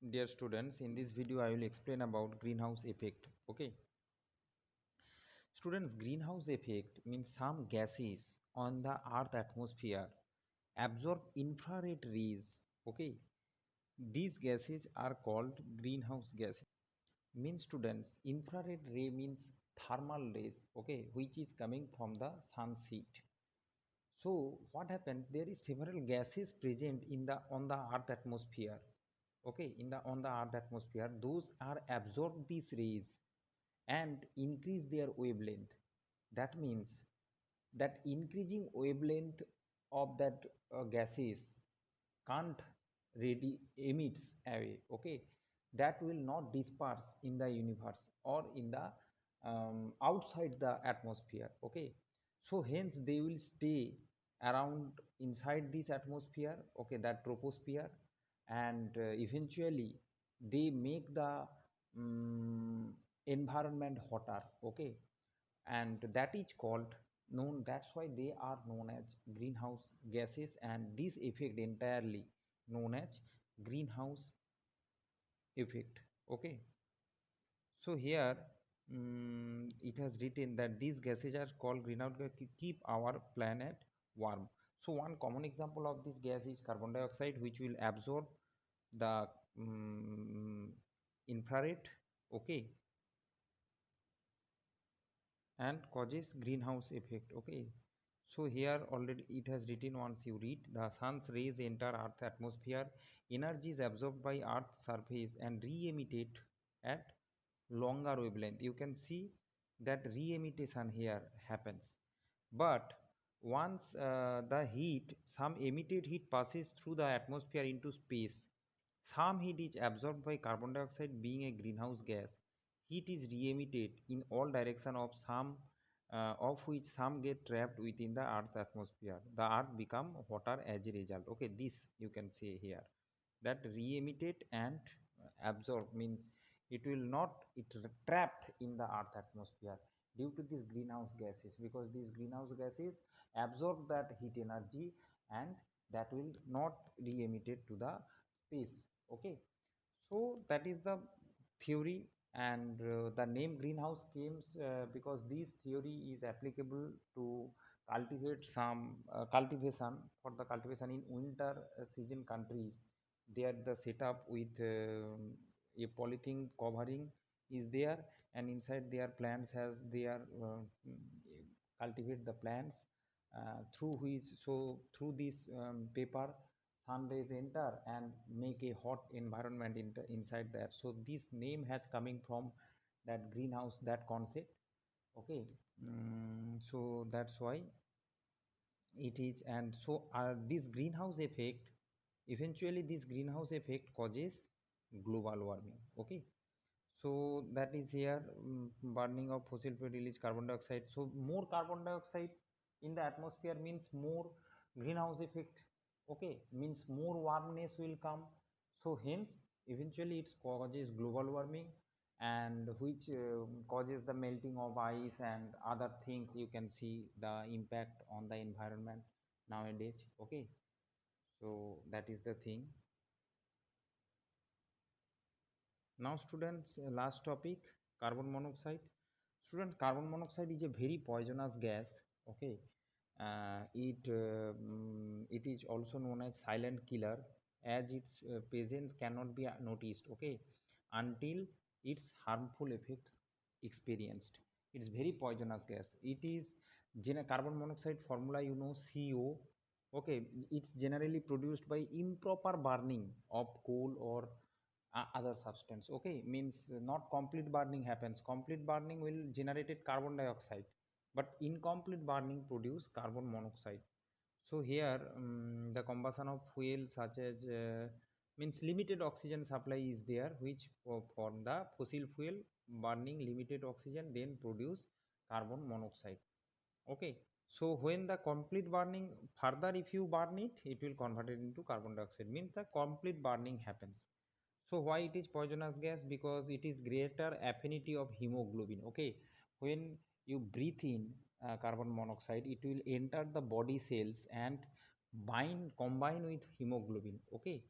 Dear students, in this video I will explain about greenhouse effect. Okay, students, greenhouse effect means some gases on the earth atmosphere absorb infrared rays. Okay, these gases are called greenhouse gases. Means students, infrared ray means thermal rays, okay, which is coming from the sun's heat. So what happened, there is several gases present in the on the earth atmosphere. Okay, in the on the earth atmosphere, those are absorb these rays and increase their wavelength. That means that increasing wavelength of that gases can't really emits away. Okay, that will not disperse in the universe or in the outside the atmosphere. Okay, so hence they will stay around inside this atmosphere, okay, that troposphere, and eventually they make the um, environment hotter. Okay, and that is called known, that's why they are known as greenhouse gases, and this effect entirely known as greenhouse effect. Okay, so here it has written that these gases are called greenhouse gas to keep our planet warm. So one common example of this gas is carbon dioxide, which will absorb the um, infrared, okay, and causes greenhouse effect. Okay, so here already it has written, once you read, the sun's rays enter earth atmosphere, energy is absorbed by earth's surface and re-emitted at longer wavelength. You can see that re-emission here happens, but once the heat, some emitted heat passes through the atmosphere into space, some heat is absorbed by carbon dioxide. Being a greenhouse gas, heat is re-emitted in all direction of some of which some get trapped within the earth's atmosphere. The earth become hotter as a result. Okay, this you can say here, that re-emitted and absorb means it will not trapped in the earth atmosphere due to these greenhouse gases, because these greenhouse gases absorb that heat energy and that will not re-emitted to the space. Okay, so that is the theory, and the name greenhouse came because this theory is applicable to cultivate some cultivation, for the cultivation in winter season countries. There the setup with a polythene covering is there, and inside their plants has their cultivate the plants through which, so through this paper sun rays enter and make a hot environment inside there. So this name has coming from that greenhouse, that concept. Okay, so that's why it is. And so this greenhouse effect, eventually this greenhouse effect causes global warming. Okay, so that is here, burning of fossil fuel release carbon dioxide. So more carbon dioxide in the atmosphere means more greenhouse effect. Okay, means more warmness will come. So hence eventually it causes global warming, and which causes the melting of ice and other things. You can see the impact on the environment nowadays. Okay, so that is the thing. Now students, last topic, carbon monoxide. Student, carbon monoxide is a very poisonous gas. Okay, it is also known as silent killer, as its presence cannot be noticed. Okay, until its harmful effects experienced. It's very poisonous gas. It is carbon monoxide formula, you know, CO. Okay, it's generally produced by improper burning of coal or other substance. Okay, means not complete burning happens. Complete burning will generated carbon dioxide, but incomplete burning produce carbon monoxide. So here the combustion of fuel such as means limited oxygen supply is there, which for the fossil fuel burning limited oxygen then produce carbon monoxide. Okay, so when the complete burning, further if you burn it, it will convert it into carbon dioxide, means the complete burning happens. So why it is poisonous gas? Because it is greater affinity of hemoglobin. Okay, when you breathe in carbon monoxide, it will enter the body cells and combine with hemoglobin. Okay,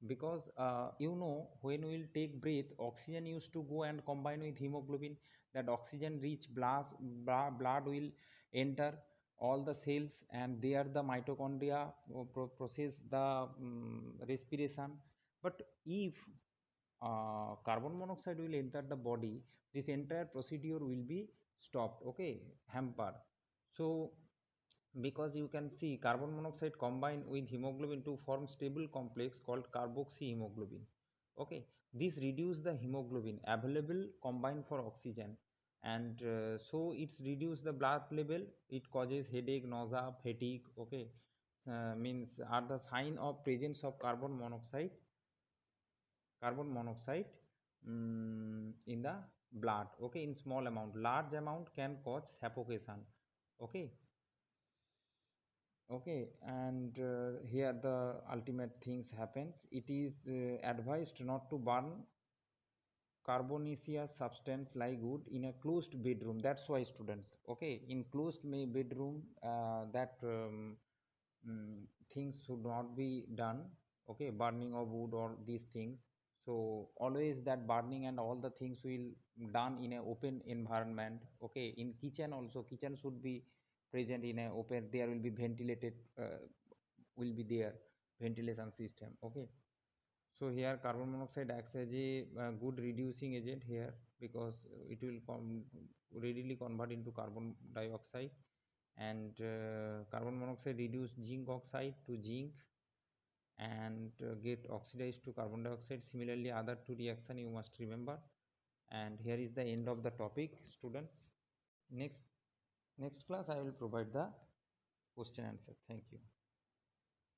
because when we'll take breath, oxygen used to go and combine with hemoglobin. That oxygen rich blood will enter all the cells, and there the mitochondria process the respiration. But if carbon monoxide will enter the body, this entire procedure will be stopped, okay, hampered. So because you can see carbon monoxide combine with hemoglobin to form stable complex called carboxyhemoglobin, okay. This reduce the hemoglobin available combined for oxygen, and so it's reduce the blood level. It causes headache, nausea, fatigue, okay. Means are the sign of presence of carbon monoxide in the blood, okay, in small amount. Large amount can cause suffocation, okay. Okay, and here the ultimate things happens. It is advised not to burn carbonaceous substance like wood in a closed bedroom. That's why students, okay, in closed bedroom, that things should not be done, okay, burning of wood or these things. So always that burning and all the things will done in a open environment, okay. In kitchen also, kitchen should be present in a open, there will be ventilated, will be there, ventilation system, okay. So here carbon monoxide acts as a good reducing agent here, because it will readily convert into carbon dioxide, and carbon monoxide reduce zinc oxide to zinc, and get oxidized to carbon dioxide. Similarly, other two reaction you must remember. And here is the end of the topic, students. Next class I will provide the question answer. Thank you.